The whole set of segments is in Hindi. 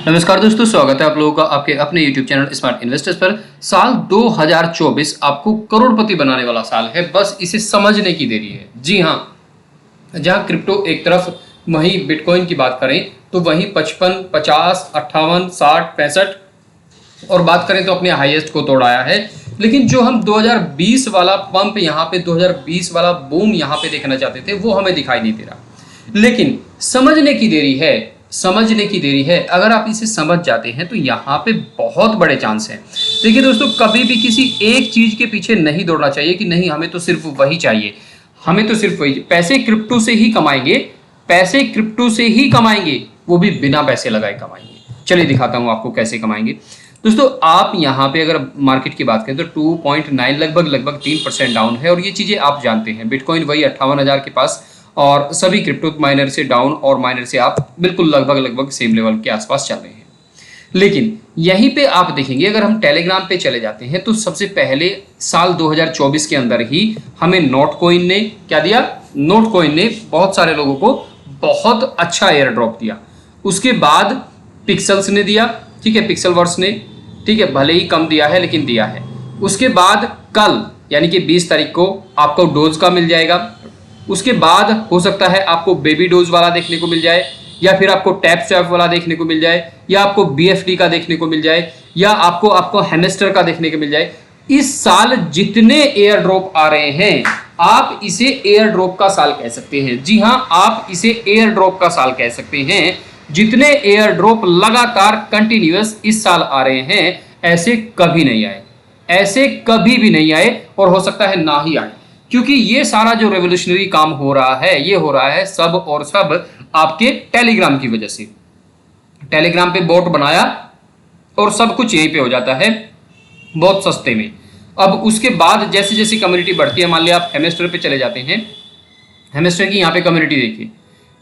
नमस्कार दोस्तों, स्वागत है आप लोगों का आपके अपने YouTube चैनल स्मार्ट इन्वेस्टर्स पर। साल 2024 आपको करोड़पति बनाने वाला साल है, बस इसे समझने की देरी है। जी हाँ, जहां क्रिप्टो एक तरफ, वहीं बिटकॉइन की बात करें तो वहीं 55, 50, 58, 60, 65 और बात करें तो अपने हाईएस्ट को तोड़ाया है। लेकिन जो हम 2020 वाला पंप यहाँ पे 2020 वाला बूम यहाँ पे देखना चाहते थे, वो हमें दिखाई नहीं दे रहा। लेकिन समझने की देरी है, समझने की देरी है। अगर आप इसे समझ जाते हैं तो यहाँ पे बहुत बड़े चांस हैं। देखिए दोस्तों, कभी भी किसी एक चीज के पीछे नहीं दौड़ना चाहिए कि नहीं हमें तो सिर्फ वही चाहिए, हमें तो सिर्फ वही। पैसे क्रिप्टो से ही कमाएंगे, पैसे क्रिप्टो से ही कमाएंगे, वो भी बिना पैसे लगाए कमाएंगे। चलिए दिखाता हूं आपको कैसे कमाएंगे। दोस्तों, आप यहाँ पे अगर मार्केट की बात करें तो 2.9 लगभग 3% डाउन है, और ये चीजें आप जानते हैं। बिटकॉइन वही 58,000 के पास, और सभी क्रिप्टो माइनर से डाउन और माइनर से आप बिल्कुल लगभग सेम लेवल के आसपास चल रहे हैं। लेकिन यहीं पे आप देखेंगे, अगर हम टेलीग्राम पे चले जाते हैं तो सबसे पहले साल 2024 के अंदर ही हमें नोट कॉइन ने क्या दिया, नोट कॉइन ने बहुत सारे लोगों को बहुत अच्छा एयर ड्रॉप दिया। उसके बाद पिक्सल्स ने दिया, ठीक है, पिक्सल वर्स ने, ठीक है, भले ही कम दिया है लेकिन दिया है। उसके बाद कल यानी कि 20 तारीख को आपको डोज का मिल जाएगा। उसके बाद हो सकता है आपको बेबी डोज वाला देखने को मिल जाए, या फिर आपको टैप स्वैप वाला देखने को मिल जाए, या आपको बीएफडी का देखने को मिल जाए, या आपको हैमस्टर का देखने को मिल जाए। इस साल जितने एयर ड्रॉप आ रहे हैं, आप इसे एयर ड्रॉप का साल कह सकते हैं। जी हां, आप इसे एयर ड्रॉप का साल कह सकते हैं। जितने एयर ड्रॉप लगातार कंटिन्यूअस इस साल आ रहे हैं, ऐसे कभी नहीं आए, ऐसे कभी भी नहीं आए, और हो सकता है ना ही आए। क्योंकि ये सारा जो रेवोल्यूशनरी काम हो रहा है, ये हो रहा है सब और सब आपके टेलीग्राम की वजह से। टेलीग्राम पे बोट बनाया और सब कुछ यहीं पे हो जाता है बहुत सस्ते में। अब उसके बाद जैसे जैसे कम्युनिटी बढ़ती है, मान लिया आप हेमस्टर पे चले जाते हैं, हेमस्टर की यहाँ पे कम्युनिटी देखिए,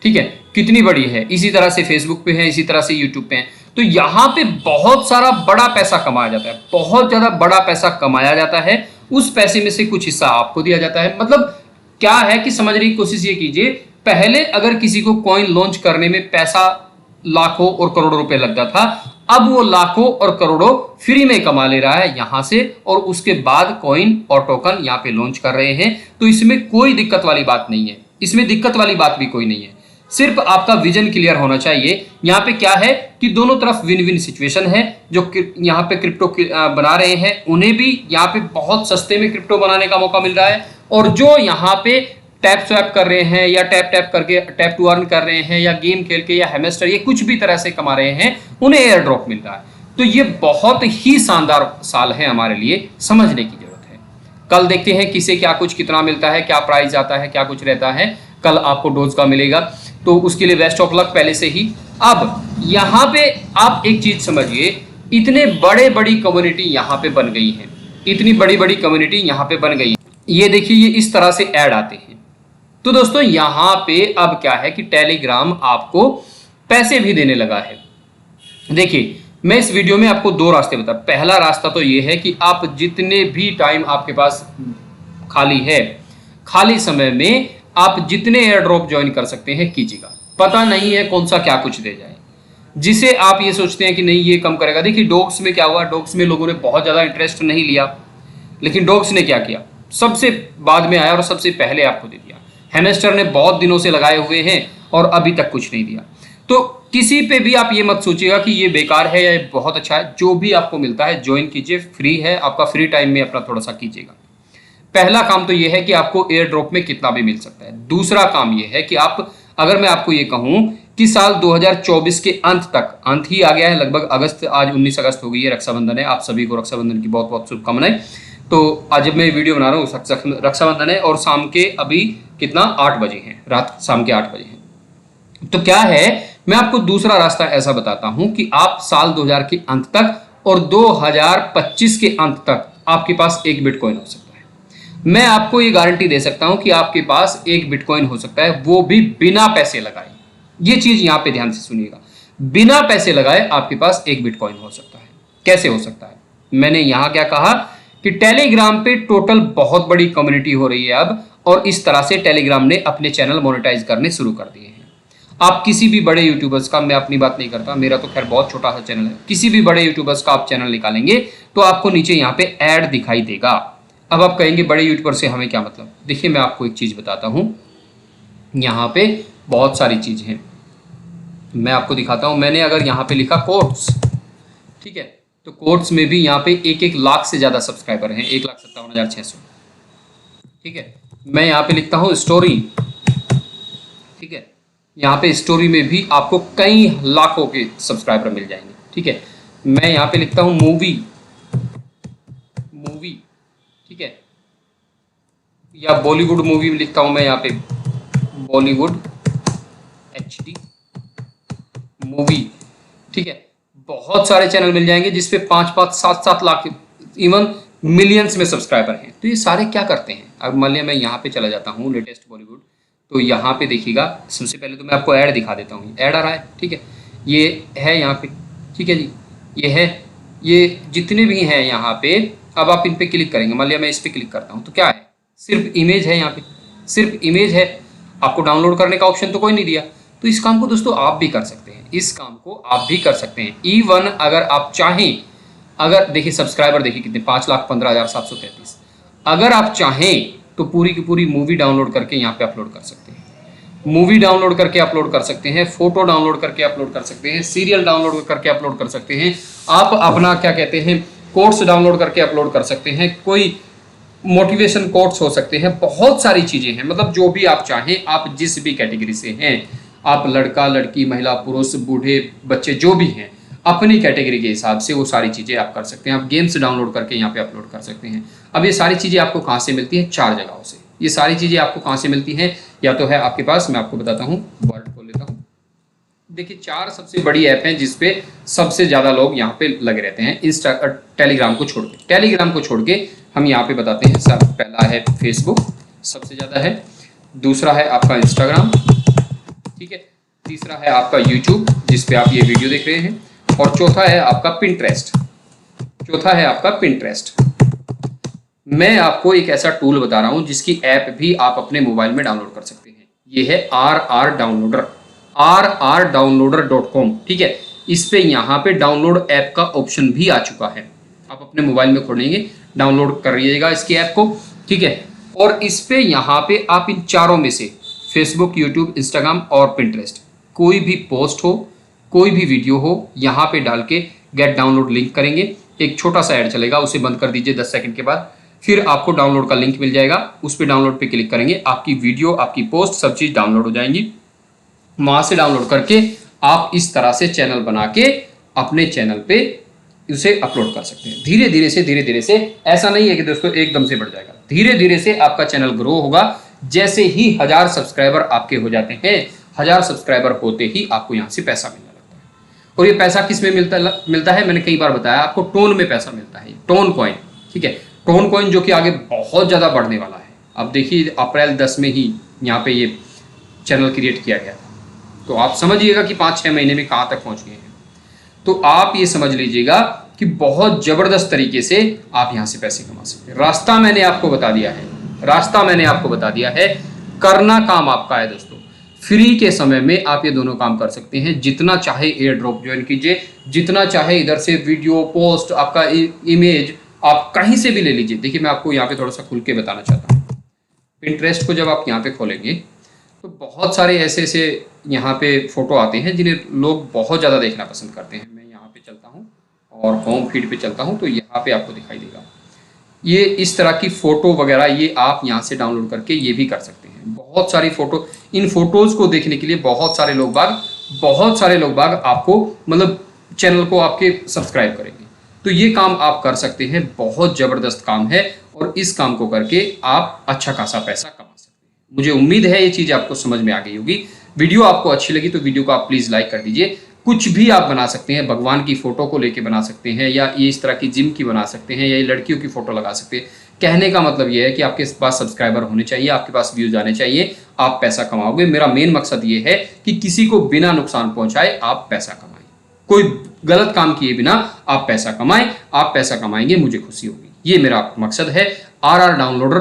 ठीक है, कितनी बड़ी है। इसी तरह से फेसबुक पे है, इसी तरह से यूट्यूब पे है। तो यहाँ पे बहुत सारा बड़ा पैसा कमाया जाता है, बहुत ज्यादा बड़ा पैसा कमाया जाता है। उस पैसे में से कुछ हिस्सा आपको दिया जाता है। मतलब क्या है कि समझने की कोशिश ये कीजिए, पहले अगर किसी को कॉइन लॉन्च करने में पैसा लाखों और करोड़ों रुपए लगता था, अब वो लाखों और करोड़ों फ्री में कमा ले रहा है यहां से, और उसके बाद कॉइन और टोकन यहाँ पे लॉन्च कर रहे हैं। तो इसमें कोई दिक्कत वाली बात नहीं है, इसमें दिक्कत वाली बात भी कोई नहीं है। सिर्फ आपका विजन क्लियर होना चाहिए। यहाँ पे क्या है कि दोनों तरफ विन विन सिचुएशन है। जो यहाँ पे क्रिप्टो बना रहे हैं, उन्हें भी यहाँ पे बहुत सस्ते में क्रिप्टो बनाने का मौका मिल रहा है, और जो यहाँ पे टैप स्वैप कर रहे हैं, या टैप करके टैप टू अर्न कर रहे हैं, या गेम खेल के, या हेमस्टर, ये कुछ भी तरह से कमा रहे हैं, उन्हें एयर ड्रॉप मिल रहा है। तो ये बहुत ही शानदार साल है हमारे लिए, समझने की जरूरत है। कल देखते हैं किसे क्या कुछ कितना मिलता है, क्या प्राइस आता है, क्या कुछ रहता है। कल आपको डोज का मिलेगा, तो उसके लिए बेस्ट ऑफ लक पहले से ही। अब यहाँ पे आप एक चीज समझिए, इतने बड़ी कम्युनिटी यहाँ पे बन गई है, इतनी बड़ी कम्युनिटी यहाँ पे बन गई है। ये देखिए, ये इस तरह से ऐड आते हैं। तो दोस्तों, यहाँ पे अब क्या है कि टेलीग्राम आपको पैसे भी देने लगा है। देखिए, मैं इस वीडियो में आपको दो रास्ते बता। पहला रास्ता तो ये है कि आप जितने भी टाइम आपके पास खाली है, खाली समय में आप जितने एयर ड्रॉप ज्वाइन कर सकते हैं कीजिएगा। पता नहीं है कौन सा क्या कुछ दे जाए, जिसे आप ये सोचते हैं कि नहीं ये कम करेगा। देखिए, डॉग्स में क्या हुआ, डॉग्स में लोगों ने बहुत ज़्यादा इंटरेस्ट नहीं लिया, लेकिन डॉग्स ने क्या किया, सबसे बाद में आया और सबसे पहले आपको दे दिया। हेमस्टर ने बहुत दिनों से लगाए हुए हैं और अभी तक कुछ नहीं दिया। तो किसी पे भी आप ये मत सोचिएगा कि ये बेकार है या बहुत अच्छा है। जो भी आपको मिलता है ज्वाइन कीजिए, फ्री है, आपका फ्री टाइम में अपना थोड़ा सा कीजिएगा। पहला काम तो यह है कि आपको एयर ड्रॉप में कितना भी मिल सकता है। दूसरा काम यह है कि आप, अगर मैं आपको ये कहूं कि साल 2024 के अंत तक, अंत ही आ गया है लगभग, अगस्त, आज 19 अगस्त हो गई है, रक्षाबंधन है। आप सभी को रक्षाबंधन की बहुत बहुत शुभकामनाएं। तो आज जब मैं वीडियो बना रहा हूँ, रक्षाबंधन है, और शाम के अभी कितना 8 बजे हैं, रात शाम के 8 बजे हैं। तो क्या है, मैं आपको दूसरा रास्ता ऐसा बताता हूं कि आप साल 2000 के अंत तक और 2025 के अंत तक आपके पास एक बिटकॉइन हो सकता है। मैं आपको ये गारंटी दे सकता हूं कि आपके पास एक बिटकॉइन हो सकता है, वो भी बिना पैसे लगाए। ये चीज यहां पे ध्यान से सुनिएगा, बिना पैसे लगाए आपके पास एक बिटकॉइन हो सकता है। कैसे हो सकता है? मैंने यहां क्या कहा कि टेलीग्राम पे टोटल बहुत बड़ी कम्युनिटी हो रही है अब, और इस तरह से टेलीग्राम ने अपने चैनल मोनेटाइज करने शुरू कर दिए हैं। आप किसी भी बड़े यूट्यूबर्स का, मैं अपनी बात नहीं करता, मेरा तो खैर बहुत छोटा सा चैनल है, किसी भी बड़े यूट्यूबर्स का आप चैनल निकालेंगे तो आपको नीचे यहाँ पे ऐड दिखाई देगा। अब आप कहेंगे बड़े यूट्यूबर से हमें क्या मतलब? देखिए मैं आपको एक चीज़ बताता हूँ, यहाँ पे बहुत सारी चीज़ हैं, मैं आपको दिखाता हूँ। मैंने अगर यहाँ पे लिखा कोट्स, ठीक है, तो कोट्स में भी यहाँ पे 1 लाख से ज़्यादा सब्सक्राइबर हैं, 1,57,600, ठीक है। मैं यहाँ पे लिखता हूँ स्टोरी, ठीक है, यहाँ पे स्टोरी में भी आपको कई लाखों के सब्सक्राइबर मिल जाएंगे, ठीक है। मैं यहाँ पे लिखता हूँ मूवी, ठीक है, या बॉलीवुड मूवी लिखता हूँ मैं यहाँ पे, बॉलीवुड HD मूवी, ठीक है। बहुत सारे चैनल मिल जाएंगे जिसपे 5-5, 7-7 लाख, इवन मिलियंस में सब्सक्राइबर हैं। तो ये सारे क्या करते हैं? अब मान लिया मैं यहाँ पे चला जाता हूँ लेटेस्ट बॉलीवुड, तो यहाँ पे देखिएगा, सबसे पहले तो मैं आपको ऐड दिखा देता हूँ, ऐड आ रहा है, ठीक है, ये है यहाँ पे, ठीक है जी, ये है, ये जितने भी हैं यहाँ पे। अब आप इन पे क्लिक करेंगे, मान लिया मैं इस पे क्लिक करता हूँ, तो क्या है, सिर्फ इमेज है, यहाँ पे सिर्फ इमेज है, आपको डाउनलोड करने का ऑप्शन तो कोई नहीं दिया। तो इस काम को दोस्तों आप भी कर सकते हैं, इस काम को आप भी कर सकते हैं। इवन अगर आप चाहें, अगर देखिए सब्सक्राइबर देखिए कितने, 5,15,733, अगर आप चाहें तो पूरी की पूरी मूवी डाउनलोड करके यहाँ पे अपलोड कर सकते हैं, मूवी डाउनलोड करके अपलोड कर सकते हैं, फोटो डाउनलोड करके अपलोड कर सकते हैं, सीरियल डाउनलोड करके अपलोड कर सकते हैं, आप अपना क्या कहते हैं कोर्स डाउनलोड करके अपलोड कर सकते हैं, कोई मोटिवेशन कोर्स हो सकते हैं, बहुत सारी चीज़ें हैं। मतलब जो भी आप चाहें, आप जिस भी कैटेगरी से हैं, आप लड़का लड़की महिला पुरुष बूढ़े बच्चे जो भी हैं, अपनी कैटेगरी के हिसाब से वो सारी चीज़ें आप कर सकते हैं। आप गेम्स डाउनलोड करके यहाँ पे अपलोड कर सकते हैं। अब ये सारी चीज़ें आपको कहाँ से मिलती हैं? 4 जगहों से। ये सारी चीज़ें आपको कहाँ से मिलती हैं? या तो है आपके पास, मैं आपको बताता हूँ, वर्ड खोल लेता हूँ। देखिए 4 सबसे बड़ी ऐप हैं जिसपे सबसे ज़्यादा लोग यहाँ पे लगे रहते हैं, टेलीग्राम को छोड़ के। टेलीग्राम को छोड़ के हम यहाँ पे बताते हैं, सब पहला है फेसबुक, सबसे ज़्यादा है, दूसरा है आपका इंस्टाग्राम, ठीक है, तीसरा है आपका यूट्यूब जिसपे आप ये वीडियो देख रहे हैं, और चौथा है आपका पिंटरेस्ट, मैं आपको एक ऐसा टूल बता रहा हूं जिसकी ऐप भी आप अपने मोबाइल में डाउनलोड कर सकते हैं। ये है RR डाउनलोडर, rrdownloader.com, ठीक है। इस पे यहाँ पे डाउनलोड ऐप का ऑप्शन भी आ चुका है, आप अपने मोबाइल में खोलेंगे, डाउनलोड करिएगा इसकी ऐप को, ठीक है। और इस पे यहाँ पे आप इन चारों में से फेसबुक, यूट्यूब, इंस्टाग्राम और पिंटरेस्ट, कोई भी पोस्ट हो, कोई भी वीडियो हो, यहाँ पे डाल के गेट डाउनलोड लिंक करेंगे, एक छोटा सा ऐड चलेगा, उसे बंद कर दीजिए 10 सेकंड के बाद, फिर आपको डाउनलोड का लिंक मिल जाएगा, उस पर डाउनलोड पे क्लिक करेंगे, आपकी वीडियो, आपकी पोस्ट, सब चीज़ डाउनलोड हो जाएंगी। वहाँ से डाउनलोड करके आप इस तरह से चैनल बना के अपने चैनल पे उसे अपलोड कर सकते हैं। धीरे धीरे से, ऐसा नहीं है कि दोस्तों एकदम से बढ़ जाएगा, धीरे धीरे से आपका चैनल ग्रो होगा। जैसे ही 1000 सब्सक्राइबर आपके हो जाते हैं, 1000 सब्सक्राइबर होते ही आपको यहाँ से पैसा मिलने लगता है। और ये पैसा किस में मिलता है? मैंने कई बार बताया आपको, टोन में पैसा मिलता है, टोन कॉइन, ठीक है, टोन कॉइन, जो कि आगे बहुत ज़्यादा बढ़ने वाला है। अब देखिए अप्रैल 10 में ही यहाँ पे ये चैनल क्रिएट किया गया था, तो आप समझिएगा कि 5-6 महीने में कहाँ तक पहुँच गए हैं। तो आप ये समझ लीजिएगा कि बहुत ज़बरदस्त तरीके से आप यहाँ से पैसे कमा सकते हैं। रास्ता मैंने आपको बता दिया है, करना काम आपका है दोस्तों। फ्री के समय में आप ये दोनों काम कर सकते हैं, जितना चाहे एयर ड्रॉप ज्वाइन कीजिए, जितना चाहे इधर से वीडियो पोस्ट, आपका इमेज आप कहीं से भी ले लीजिए। देखिए मैं आपको यहाँ पे थोड़ा सा खुल के बताना चाहता हूँ। पिंटरेस्ट को जब आप यहाँ पे खोलेंगे तो बहुत सारे ऐसे यहाँ पे फोटो आते हैं जिन्हें लोग बहुत ज़्यादा देखना पसंद करते हैं। मैं यहाँ पे चलता हूँ और होम फीड पे चलता हूँ, तो यहाँ पे आपको दिखाई देगा ये इस तरह की फ़ोटो वगैरह, ये आप यहाँ से डाउनलोड करके ये भी कर सकते हैं। बहुत सारी फ़ोटो, इन फोटोज़ को देखने के लिए बहुत सारे लोग बाग आपको, मतलब चैनल को आपके सब्सक्राइब करेंगे। तो ये काम आप कर सकते हैं, बहुत ज़बरदस्त काम है, और इस काम को करके आप अच्छा खासा पैसा कमा सकते हैं। मुझे उम्मीद है ये चीज़ आपको समझ में आ गई होगी। वीडियो आपको अच्छी लगी तो वीडियो को आप प्लीज़ लाइक कर दीजिए। कुछ भी आप बना सकते हैं, भगवान की फ़ोटो को लेके बना सकते हैं, या ये इस तरह की जिम की बना सकते हैं, या ये लड़कियों की फ़ोटो लगा सकते हैं। कहने का मतलब ये है कि आपके पास सब्सक्राइबर होने चाहिए, आपके पास व्यूज़ आने चाहिए, आप पैसा कमाओगे। मेरा मेन मकसद ये है कि किसी को बिना नुकसान पहुँचाए आप पैसा कमाएं, कोई गलत काम किए बिना आप पैसा कमाएं। आप पैसा कमाएंगे, मुझे खुशी होगी, ये मेरा मकसद है। RR डाउनलोडर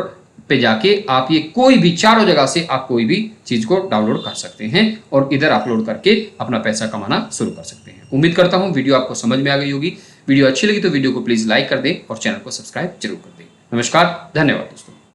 पे जाके आप ये कोई भी चारों जगह से आप कोई भी चीज को डाउनलोड कर सकते हैं और इधर अपलोड करके अपना पैसा कमाना शुरू कर सकते हैं। उम्मीद करता हूं वीडियो आपको समझ में आ गई होगी। वीडियो अच्छी लगी तो वीडियो को प्लीज लाइक कर दें और चैनल को सब्सक्राइब जरूर कर दें। नमस्कार, धन्यवाद दोस्तों।